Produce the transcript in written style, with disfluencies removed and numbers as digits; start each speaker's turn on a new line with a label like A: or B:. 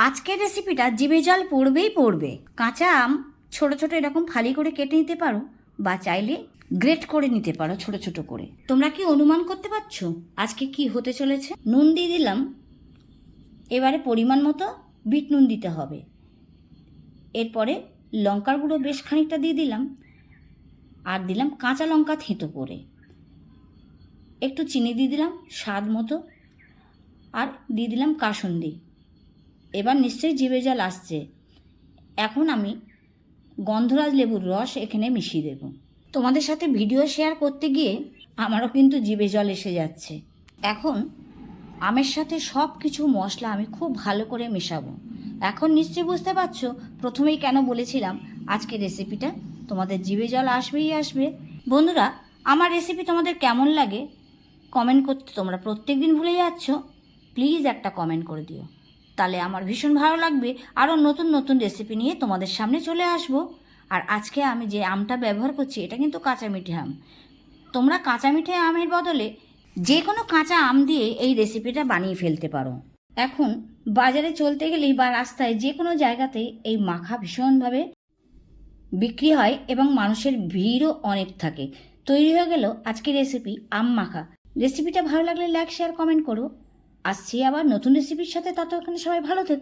A: আজকের রেসিপিটা জিভে জল পড়বেই পড়বে। কাঁচা আম ছোট ছোট এরকম ফালি করে কেটে নিতে পারো, বা চাইলে গ্রেট করে নিতে পারো ছোট ছোট করে। তোমরা কি অনুমান করতে পারছো আজকে কি হতে চলেছে? নুন দিয়ে দিলাম, এবারে পরিমাণ মতো বিট নুন দিতে হবে। এরপরে লঙ্কার গুঁড়ো বেশ খানিকটা দিয়ে দিলাম, আর দিলাম কাঁচা লঙ্কা থেঁতো করে। একটু চিনি দিয়ে দিলাম স্বাদ মতো, আর দিয়ে দিলাম কাসুন্দি। এবার নিশ্চয়ই জিভে জল আসছে। এখন আমি গন্ধরাজ লেবুর রস এখানে মিশিয়ে দেব। তোমাদের সাথে ভিডিও শেয়ার করতে গিয়ে আমারও কিন্তু জিভে জল এসে যাচ্ছে। এখন আমের সাথে সব কিছু মশলা আমি খুব ভালো করে মেশাবো। এখন নিশ্চয়ই বুঝতে পারছো প্রথমেই কেন বলেছিলাম আজকে রেসিপিটা তোমাদের জিভে জল আসবেই আসবে। বন্ধুরা, আমার রেসিপি তোমাদের কেমন লাগে কমেন্ট করতে তোমরা প্রত্যেক দিন ভুলে যাচ্ছ। প্লিজ একটা কমেন্ট করে দিও, তাহলে আমার ভীষণ ভালো লাগবে। আরও নতুন নতুন রেসিপি নিয়ে তোমাদের সামনে চলে আসব। আর আজকে আমি যে আমটা ব্যবহার করছি এটা কিন্তু কাঁচা মিঠে আম। তোমরা কাঁচা মিঠে আমের বদলে যে কোনো কাঁচা আম দিয়ে এই রেসিপিটা বানিয়ে ফেলতে পারো। এখন বাজারে চলতে গেলেই বা রাস্তায় যে কোনো জায়গাতেই এই মাখা ভীষণভাবে বিক্রি হয় এবং মানুষের ভিড়ও অনেক থাকে। তৈরি হয়ে গেল আজকের রেসিপি আম মাখা। রেসিপিটা ভালো লাগলে লাইক শেয়ার কমেন্ট করো। আসছি আবার নতুন রেসিপির সাথে, ততক্ষণে সবাই ভালো থেকো।